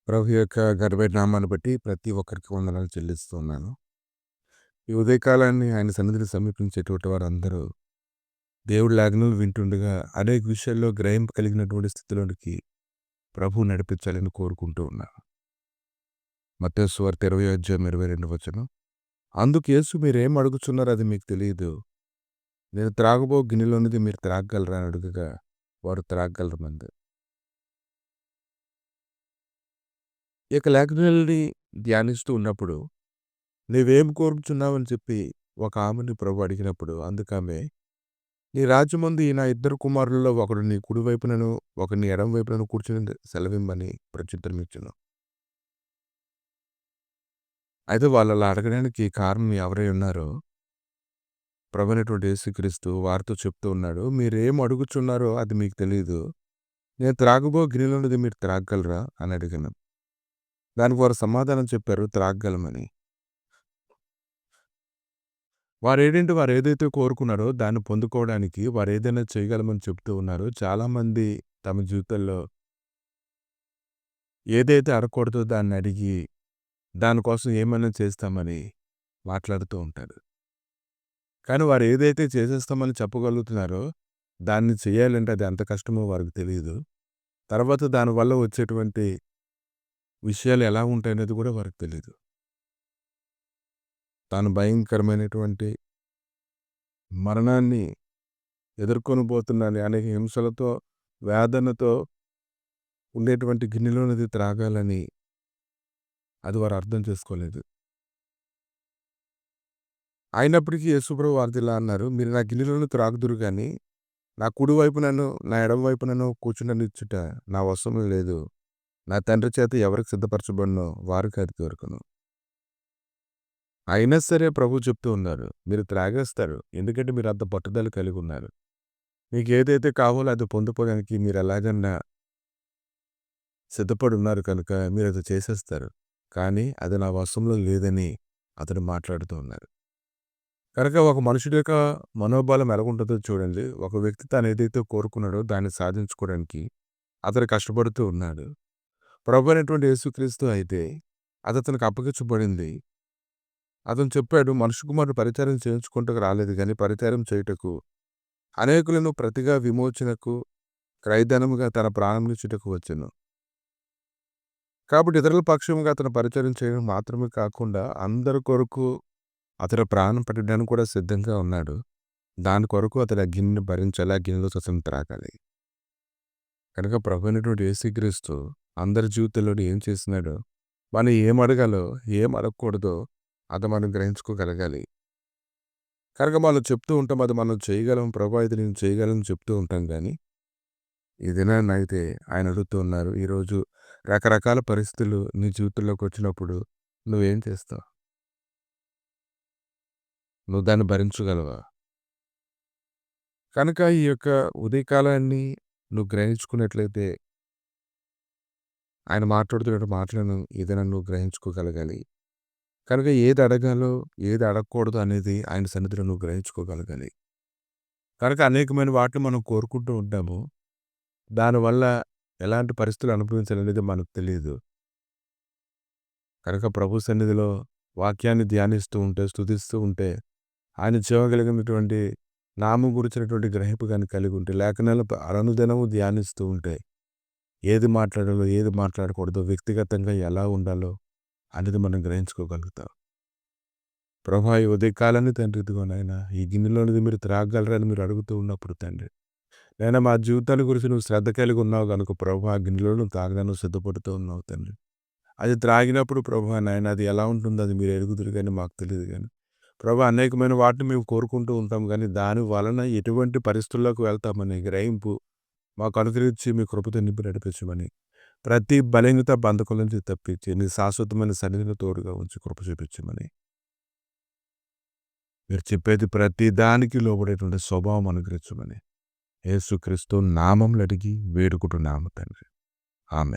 ప్రభు యొక్క ఘనమైన నామాన్ని బట్టి ప్రతి ఒక్కరికి వందనాలు చెల్లిస్తూ ఉన్నాను. ఈ ఉదయకాలాన్ని ఆయన సన్నిధిని సమీపించేటువంటి వారందరూ దేవుడి ఆజ్ఞలు వింటుండగా అనేక విషయాల్లో గ్రహింపు కలిగినటువంటి స్థితిలోనికి ప్రభువు నడిపించాలని కోరుకుంటూ ఉన్నాను. మత్తయి సువార్త 20:22 అందుకు యేసు మీరేం అడుగుచున్నారో అది మీకు తెలియదు. నేను త్రాగబో గిన్నెలోనిది మీరు త్రాగగలరా అని అడుగగా వారు త్రాగగలరమంది. ఈ యొక్క లేఖనాలని ధ్యానిస్తూ ఉన్నప్పుడు నీవేం కోరుచున్నావని చెప్పి ఒక ఆమెని ప్రభు అడిగినప్పుడు అందుకామె నీ రాజ్యమందు ఈ నా ఇద్దరు కుమారులలో ఒకడు నీ కుడి వైపునను ఒకడు నీ ఎడమ వైపునను కూర్చుని సెలవిమ్మని ప్రత్యుత్తరం ఇచ్చెను. అయితే వాళ్ళు అలా అడగడానికి కారణం ఎవరై ఉన్నారో ప్రభు అయినటువంటి యేసుక్రీస్తు వారితో చెప్తూ ఉన్నాడు, మీరేం అడుగుచున్నారో అది మీకు తెలియదు. నేను త్రాగబో గిన్నెలోనిది మీరు త్రాగగలరా అని అడిగాను. దానికి వారు సమాధానం చెప్పారు, త్రాగగలమని. వారు ఏదైతే కోరుకున్నారో దాన్ని పొందుకోవడానికి వారు ఏదైనా చేయగలమని చెప్తూ ఉన్నారు. చాలామంది తమ జీవితంలో ఏదైతే అడగకూడదో దాన్ని అడిగి దానికోసం ఏమైనా చేస్తామని మాట్లాడుతూ ఉంటారు. కానీ వారు ఏదైతే చేసేస్తామని చెప్పగలుగుతున్నారో దాన్ని చేయాలంటే అది ఎంత కష్టమో వారికి తెలియదు. తర్వాత దానివల్ల వచ్చేటువంటి విషయాలు ఎలా ఉంటాయనేది కూడా వారికి తెలియదు. తాను భయంకరమైనటువంటి మరణాన్ని ఎదుర్కొని పోతున్నాను అనేక హింసలతో వేదనతో ఉండేటువంటి గిన్నెలోనిది త్రాగాలని అది వారు అర్థం చేసుకోలేదు. అయినప్పటికీ యేసుప్రభు వారితో ఇలా అన్నారు, మీరు నా గిన్నెలోని త్రాగుదురు కానీ నా కుడి వైపునను నా ఎడమ వైపునను కూర్చుండనిచ్చుట నా వశంలో లేదు. నా తండ్రి చేత ఎవరికి సిద్ధపరచబడినో వారికి అది దొరకను. అయినా సరే ప్రభు చెప్తూ ఉన్నారు, మీరు త్రాగేస్తారు. ఎందుకంటే మీరు అంత పట్టుదల కలిగి ఉన్నారు. మీకు ఏదైతే కావాలో అది పొందుకోవడానికి మీరు ఎలాగన్నా సిద్ధపడి ఉన్నారు కనుక మీరు అది చేసేస్తారు. కానీ అది నా వశంలో లేదని అతను మాట్లాడుతూ ఉన్నారు. కనుక ఒక మనుషుడి యొక్క మనోబలం ఎలాగుంటుందో చూడండి. ఒక వ్యక్తి తాను ఏదైతే కోరుకున్నాడో దాన్ని సాధించుకోవడానికి అతను కష్టపడుతూ ఉన్నాడు. ప్రభు అయినటువంటి యేసుక్రీస్తు అయితే అది అతనికి అప్పగించబడింది. అతను చెప్పాడు, మనుష్య కుమారుడు పరిచారం చేయించుకుంటకు రాలేదు కానీ పరిచారం చేయుటకు అనేకులను ప్రతిగా విమోచనకు క్రయధనముగా తన ప్రాణమునిచ్చుటకు వచ్చెను. కాబట్టి ఇతరుల పక్షముగా అతను పరిచయం చేయడం మాత్రమే కాకుండా అందరి కొరకు అతడు ప్రాణం పెట్టడానికి కూడా సిద్ధంగా ఉన్నాడు. దాని కొరకు అతడు ఆ గిన్నెను భరించాలి, ఆ గిన్నెలో అతను త్రాగాలి. కనుక ప్రభు అయినటువంటి యేసుక్రీస్తు అందరి జీవితంలో ఏం చేస్తున్నాడో, మనం ఏం అడగాలో ఏం అడగకూడదో అది మనం గ్రహించుకోగలగాలి. కనుక మనం చెప్తూ ఉంటాం, అది మనం చేయగలం ప్రభు, ఇది నేను చేయగలను చెప్తూ ఉంటాం. కానీ ఈ దినాన్ని అయితే ఆయన అడుగుతూ ఉన్నారు, ఈరోజు రకరకాల పరిస్థితులు నీ జీవితంలోకి వచ్చినప్పుడు నువ్వేం చేస్తావు? నువ్వు దాన్ని భరించగలవా? కనుక ఈ యొక్క ఉదయకాలాన్ని నువ్వు గ్రహించుకున్నట్లయితే ఆయన మాట్లాడుతున్న మాటలను ఏదైనా నువ్వు గ్రహించుకోగలగాలి. కనుక ఏది అడగాలో ఏది అడగకూడదు అనేది ఆయన సన్నిధిలో నువ్వు గ్రహించుకోగలగాలి. కనుక అనేకమైన వాటిని మనం కోరుకుంటూ ఉంటాము. దానివల్ల ఎలాంటి పరిస్థితులు అనుభవించాలనేది మనకు తెలియదు. కనుక ప్రభు సన్నిధిలో వాక్యాన్ని ధ్యానిస్తూ ఉంటే, స్తుతిస్తూ ఉంటే, ఆయన చేయగలిగినటువంటి నామం గురించినటువంటి గ్రహింపు కానీ కలిగి ఉంటే, లేఖనాలు అనుదినము ధ్యానిస్తూ ఉంటే, ఏది మాట్లాడాలో ఏది మాట్లాడకూడదో, వ్యక్తిగతంగా ఎలా ఉండాలో అనేది మనం గ్రహించుకోగలుగుతాం. ప్రభా ఈ ఉదయకాలాన్ని తండ్రి ఇదిగో నాయనా ఈ గిన్నెలోనిది మీరు త్రాగగలరని మీరు అడుగుతూ ఉన్నప్పుడు తండ్రి, నాయనా మా జీవితాల గురించి నువ్వు శ్రద్ధ కలిగి ఉన్నావు కనుక ప్రభా ఆ గిన్నెలో నువ్వు తాగడానికి సిద్ధపడుతూ ఉన్నావు తండ్రి. అది త్రాగినప్పుడు ప్రభా నాయన అది ఎలా ఉంటుందో అది మీరు ఎరుగుదురు కానీ మాకు తెలియదు. కానీ ప్రభా అనేకమైన వాటిని మేము కోరుకుంటూ ఉంటాం కానీ దాని వలన ఎటువంటి పరిస్థితుల్లోకి వెళ్తామని గ్రహింపు మాకు అనుగ్రహించి మీ కృపతో నింపి నడిపించమని, ప్రతి బలహీనత బంధకుల నుంచి తప్పించి నీ శాశ్వతమైన సన్నిధిని తోడుగా ఉంచి కృప చూపించమని, మీరు చెప్పేది ప్రతి దానికి లోబడేటువంటి స్వభావం అనుగ్రహించమని యేసుక్రీస్తు నామములో అడిగి వేడుకుంటున్నాము తండ్రి. ఆమేన్.